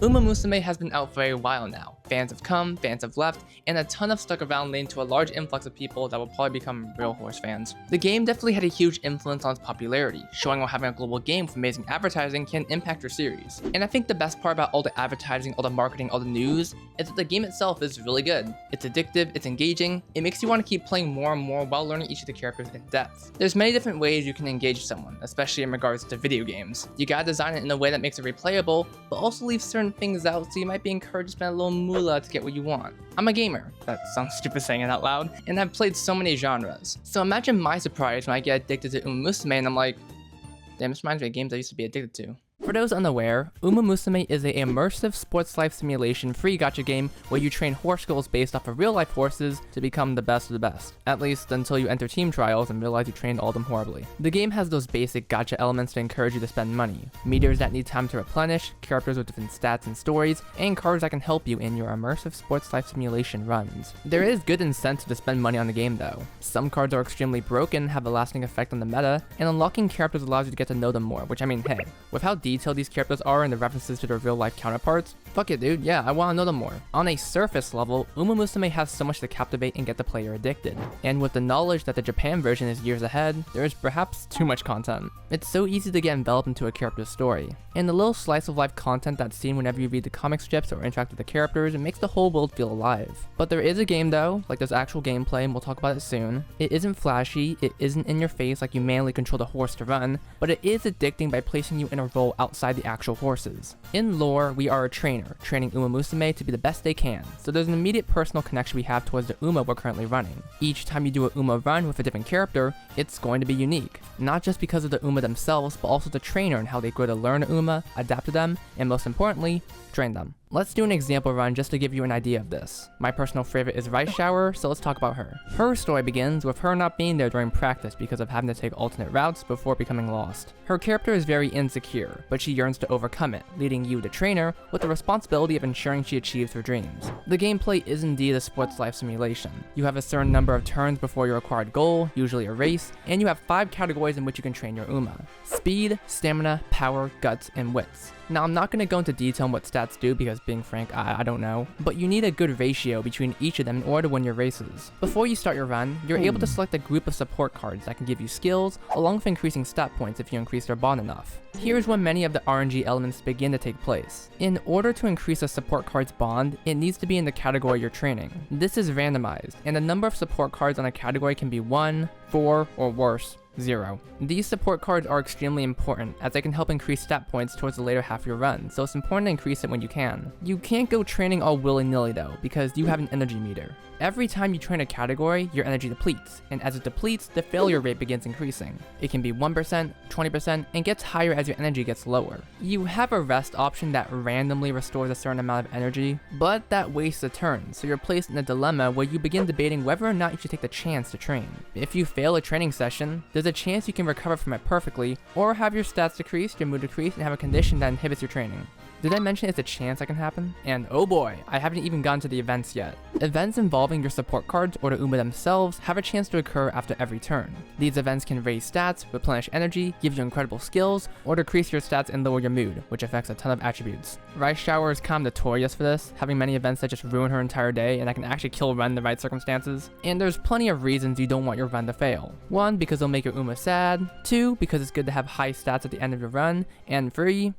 Umamusume has been out for a while now. Fans have come, fans have left, and a ton have stuck around, leading to a large influx of people that will probably become real horse fans. The game definitely had a huge influence on its popularity, showing how having a global game with amazing advertising can impact your series. And I think the best part about all the advertising, all the marketing, all the news, is that the game itself is really good. It's addictive, it's engaging, it makes you want to keep playing more and more while learning each of the characters in depth. There's many different ways you can engage someone, especially in regards to video games. You gotta design it in a way that makes it replayable, but also leave certain things out, so you might be encouraged to spend a little moolah to get what you want. I'm a gamer, that sounds stupid saying it out loud, and I've played so many genres. So imagine my surprise when I get addicted to Umamusume and I'm like, damn, this reminds me of games I used to be addicted to. For those unaware, Umamusume is an immersive sports life simulation free gacha game where you train horse skills based off of real life horses to become the best of the best. At least until you enter team trials and realize you trained all of them horribly. The game has those basic gacha elements to encourage you to spend money, meteors that need time to replenish, characters with different stats and stories, and cards that can help you in your immersive sports life simulation runs. There is good incentive to spend money on the game though. Some cards are extremely broken, have a lasting effect on the meta, and unlocking characters allows you to get to know them more, which I mean, hey, with how detailed these characters are and the references to their real life counterparts, fuck it dude, yeah, I wanna know them more. On a surface level, Umamusume has so much to captivate and get the player addicted. And with the knowledge that the Japan version is years ahead, there is perhaps too much content. It's so easy to get enveloped into a character's story. And the little slice of life content that's seen whenever you read the comic strips or interact with the characters, it makes the whole world feel alive. But there is a game though, like there's actual gameplay and we'll talk about it soon. It isn't flashy, it isn't in your face like you manually control the horse to run, but it is addicting by placing you in a role outside the actual horses. In lore, we are a trainer, training Umamusume to be the best they can, so there's an immediate personal connection we have towards the Uma we're currently running. Each time you do a Uma run with a different character, it's going to be unique. Not just because of the Uma themselves, but also the trainer and how they grow to learn a Uma, adapt to them, and most importantly, train them. Let's do an example run just to give you an idea of this. My personal favorite is Rice Shower, so let's talk about her. Her story begins with her not being there during practice because of having to take alternate routes before becoming lost. Her character is very insecure, but she yearns to overcome it, leading you, the trainer, with the responsibility of ensuring she achieves her dreams. The gameplay is indeed a sports life simulation. You have a certain number of turns before your required goal, usually a race, and you have 5 categories in which you can train your Uma: speed, stamina, power, guts, and wits. Now, I'm not going to go into detail on what stats do because, being frank, I don't know, but you need a good ratio between each of them in order to win your races. Before you start your run, you're able to select a group of support cards that can give you skills, along with increasing stat points if you increase their bond enough. Here's when many of the RNG elements begin to take place. In order to increase a support card's bond, it needs to be in the category you're training. This is randomized, and the number of support cards on a category can be 1, 4, or worse, 0. These support cards are extremely important as they can help increase stat points towards the later half of your run, so it's important to increase it when you can. You can't go training all willy-nilly though, because you have an energy meter. Every time you train a category, your energy depletes, and as it depletes, the failure rate begins increasing. It can be 1%, 20%, and gets higher as your energy gets lower. You have a rest option that randomly restores a certain amount of energy, but that wastes a turn, so you're placed in a dilemma where you begin debating whether or not you should take the chance to train. If you fail a training session, there's a chance you can recover from it perfectly, or have your stats decrease, your mood decrease, and have a condition that inhibits your training. Did I mention it's a chance that can happen? And oh boy, I haven't even gotten to the events yet. Events involving your support cards or the Uma themselves have a chance to occur after every turn. These events can raise stats, replenish energy, give you incredible skills, or decrease your stats and lower your mood, which affects a ton of attributes. Rice Shower is kind of notorious for this, having many events that just ruin her entire day and that can actually kill Ren in the right circumstances. And there's plenty of reasons you don't want your run to fail. 1, because it'll make your Uma sad. 2, because it's good to have high stats at the end of your run. And 3,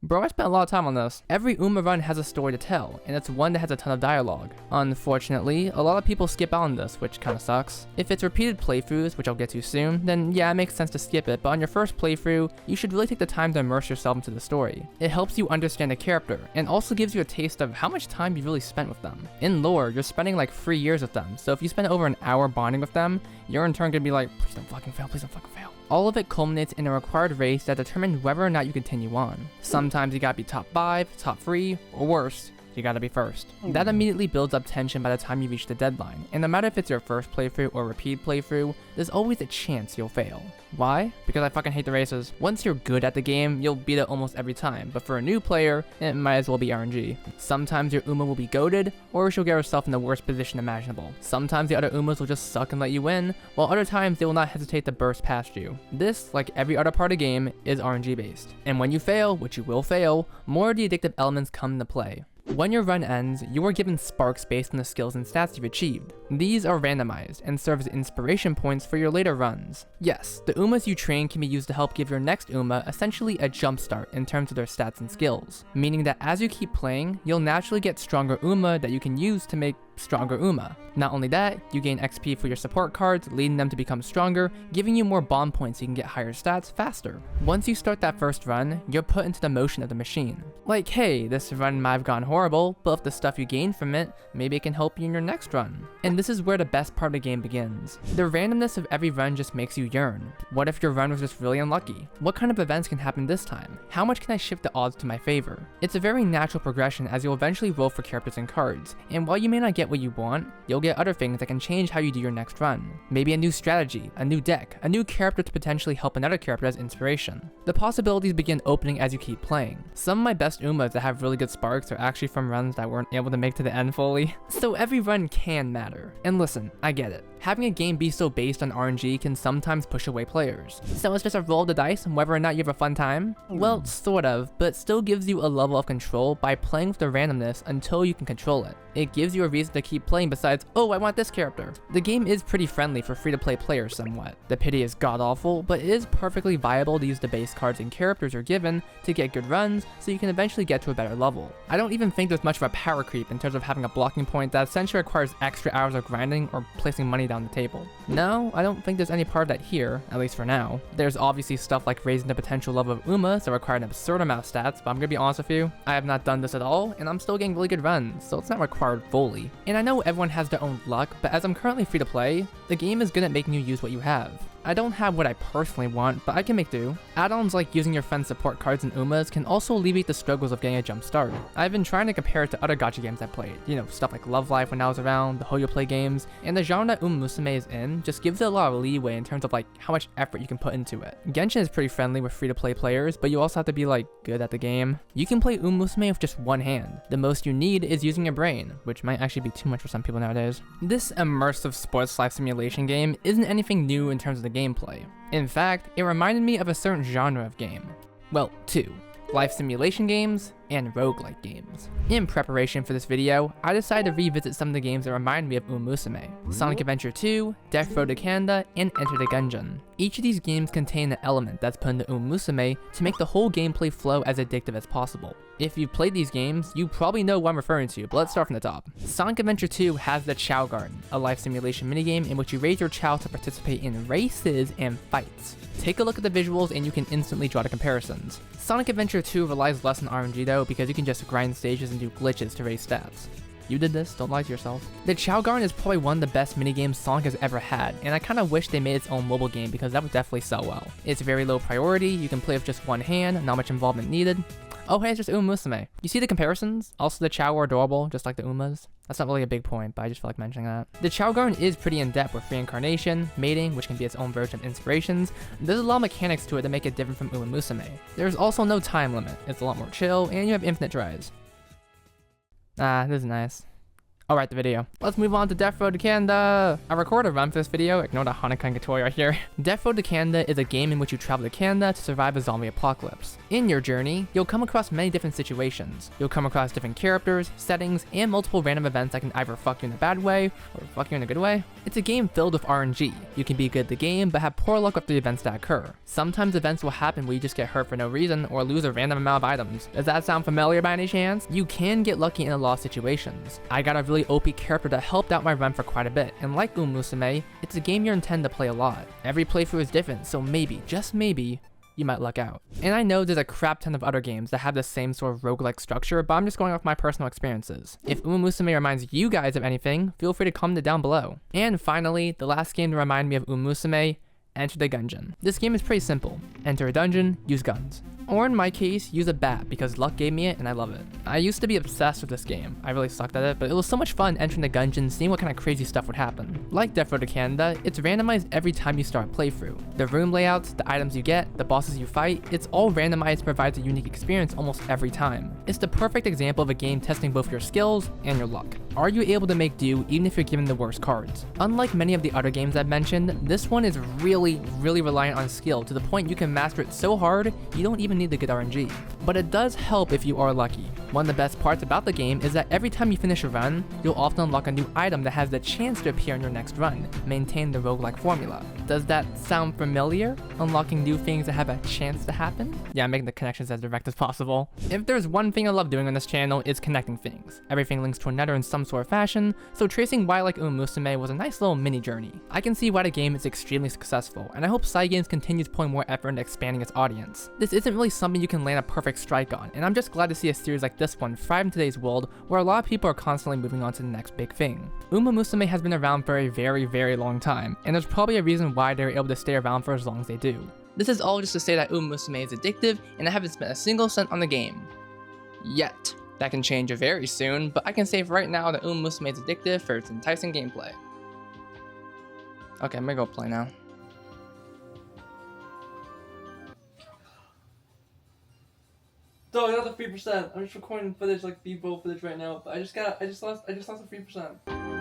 bro, I spent a lot of time on this. Every Uma run has a story to tell, and it's one that has a ton of dialogue. Unfortunately, a lot of people skip out on this, which kinda sucks. If it's repeated playthroughs, which I'll get to soon, then yeah, it makes sense to skip it, but on your first playthrough, you should really take the time to immerse yourself into the story. It helps you understand the character, and also gives you a taste of how much time you really spent with them. In lore, you're spending like 3 years with them, so if you spend over an hour bonding with them, you're in turn gonna be like, please don't fucking fail, please don't fucking fail. All of it culminates in a required race that determines whether or not you continue on. Sometimes you gotta be top 5, top 3, or worse, you you gotta be first. That immediately builds up tension by the time you reach the deadline, and no matter if it's your first playthrough or repeat playthrough, there's always a chance you'll fail. Why? Because I fucking hate the races. Once you're good at the game, you'll beat it almost every time, but for a new player, it might as well be RNG. Sometimes your Uma will be goated, or she'll get herself in the worst position imaginable. Sometimes the other Umas will just suck and let you win, while other times they will not hesitate to burst past you. This, like every other part of the game, is RNG based. And when you fail, which you will fail, more of the addictive elements come into play. When your run ends, you are given sparks based on the skills and stats you've achieved. These are randomized and serve as inspiration points for your later runs. Yes, the Umas you train can be used to help give your next Uma essentially a jumpstart in terms of their stats and skills, meaning that as you keep playing, you'll naturally get stronger Uma that you can use to make stronger Uma. Not only that, you gain XP for your support cards, leading them to become stronger, giving you more bond points so you can get higher stats faster. Once you start that first run, you're put into the motion of the machine. Like, hey, this run might have gone horrible, but if the stuff you gain from it, maybe it can help you in your next run. And this is where the best part of the game begins. The randomness of every run just makes you yearn. What if your run was just really unlucky? What kind of events can happen this time? How much can I shift the odds to my favor? It's a very natural progression as you'll eventually roll for characters and cards, and while you may not get what you want, you'll get other things that can change how you do your next run. Maybe a new strategy, a new deck, a new character to potentially help another character as inspiration. The possibilities begin opening as you keep playing. Some of my best Umas that have really good sparks are actually from runs that weren't able to make to the end fully. So every run can matter. And listen, I get it. Having a game be so based on RNG can sometimes push away players. So it's just a roll of the dice and whether or not you have a fun time? Well, sort of, but it still gives you a level of control by playing with the randomness until you can control it. It gives you a reason to keep playing besides, oh, I want this character. The game is pretty friendly for free-to-play players somewhat. The pity is god-awful, but it is perfectly viable to use the base cards and characters you're given to get good runs so you can eventually get to a better level. I don't even think there's much of a power creep in terms of having a blocking point that essentially requires extra hours of grinding or placing money down the table. No, I don't think there's any part of that here, at least for now. There's obviously stuff like raising the potential level of Umas that require an absurd amount of stats, but I'm gonna be honest with you, I have not done this at all, and I'm still getting really good runs, so it's not required fully. And I know everyone has their own luck, but as I'm currently free to play, the game is good at making you use what you have. I don't have what I personally want, but I can make do. Add-ons like using your friend's support cards and Umas can also alleviate the struggles of getting a jump start. I've been trying to compare it to other gacha games I've played, you know, stuff like Love Life when I was around, the Hoyo Play games, and the genre that Umamusume is in just gives it a lot of leeway in terms of like how much effort you can put into it. Gungeon is pretty friendly with free-to-play players, but you also have to be like good at the game. You can play Umamusume with just one hand. The most you need is using your brain, which might actually be too much for some people nowadays. This immersive sports life simulation game isn't anything new in terms of the gameplay. In fact, it reminded me of a certain genre of game. Well, two. Life simulation games and roguelike games. In preparation for this video, I decided to revisit some of the games that remind me of Umamusume. Sonic Adventure 2, Death Road to Canada, and Enter the Gungeon. Each of these games contain an element that's put into Umamusume to make the whole gameplay flow as addictive as possible. If you've played these games, you probably know what I'm referring to, but let's start from the top. Sonic Adventure 2 has the Chow Garden, a life simulation minigame in which you raise your Chow to participate in races and fights. Take a look at the visuals and you can instantly draw the comparisons. Sonic Adventure 2 relies less on RNG though, because you can just grind stages and do glitches to raise stats. You did this, don't lie to yourself. The Chow Garden is probably one of the best minigames Sonic has ever had, and I kinda wish they made its own mobile game because that would definitely sell well. It's very low priority, you can play with just one hand, not much involvement needed. Oh hey, it's just Umamusume. You see the comparisons? Also the Chow are adorable, just like the Umas. That's not really a big point, but I just feel like mentioning that. The Chow Garden is pretty in-depth with reincarnation, mating, which can be its own version of inspirations. There's a lot of mechanics to it that make it different from Umamusume. There's also no time limit, it's a lot more chill, and you have infinite tries. Ah, this is nice. Alright, the video. Let's move on to Death Road to Canada. I recorded a run for this video, ignore the Hanakan tutorial here. Death Road to Canada is a game in which you travel to Canada to survive a zombie apocalypse. In your journey, you'll come across many different situations. You'll come across different characters, settings, and multiple random events that can either fuck you in a bad way, or fuck you in a good way. It's a game filled with RNG. You can be good at the game, but have poor luck with the events that occur. Sometimes events will happen where you just get hurt for no reason, or lose a random amount of items. Does that sound familiar by any chance? You can get lucky in a lot of situations. I got a really OP character that helped out my run for quite a bit, and like Umamusume, it's a game you intend to play a lot. Every playthrough is different, so maybe, just maybe, you might luck out. And I know there's a crap ton of other games that have the same sort of roguelike structure, but I'm just going off my personal experiences. If Umamusume reminds you guys of anything, feel free to comment it down below. And finally, the last game to remind me of Umamusume, Enter the Gungeon. This game is pretty simple. Enter a dungeon, use guns. Or in my case, use a bat because luck gave me it and I love it. I used to be obsessed with this game. I really sucked at it, but it was so much fun entering the Gungeon, seeing what kind of crazy stuff would happen. Like Death Row to Canada, it's randomized every time you start a playthrough. The room layouts, the items you get, the bosses you fight, it's all randomized and provides a unique experience almost every time. It's the perfect example of a game testing both your skills and your luck. Are you able to make do even if you're given the worst cards? Unlike many of the other games I've mentioned, this one is really reliant on skill to the point you can master it so hard you don't even need the good RNG. But it does help if you are lucky. One of the best parts about the game is that every time you finish a run, you'll often unlock a new item that has the chance to appear in your next run, maintain the roguelike formula. Does that sound familiar? Unlocking new things that have a chance to happen? Yeah, I'm making the connections as direct as possible. If there's one thing I love doing on this channel, it's connecting things. Everything links to another in some sort of fashion, so tracing why I like Umamusume was a nice little mini journey. I can see why the game is extremely successful, and I hope Cygames continues putting more effort into expanding its audience. This isn't really something you can land a perfect strike on, and I'm just glad to see a series like this one thrive in today's world where a lot of people are constantly moving on to the next big thing. Umamusume has been around for a very long time, and there's probably a reason why they're able to stay around for as long as they do. This is all just to say that Umamusume is addictive, and I haven't spent a single cent on the game. Yet. That can change very soon, but I can say for right now that Umamusume is addictive for its enticing gameplay. Okay, I'm gonna go play now. So I got the 3%. I'm just recording footage like B-roll footage right now, but I just lost the 3%.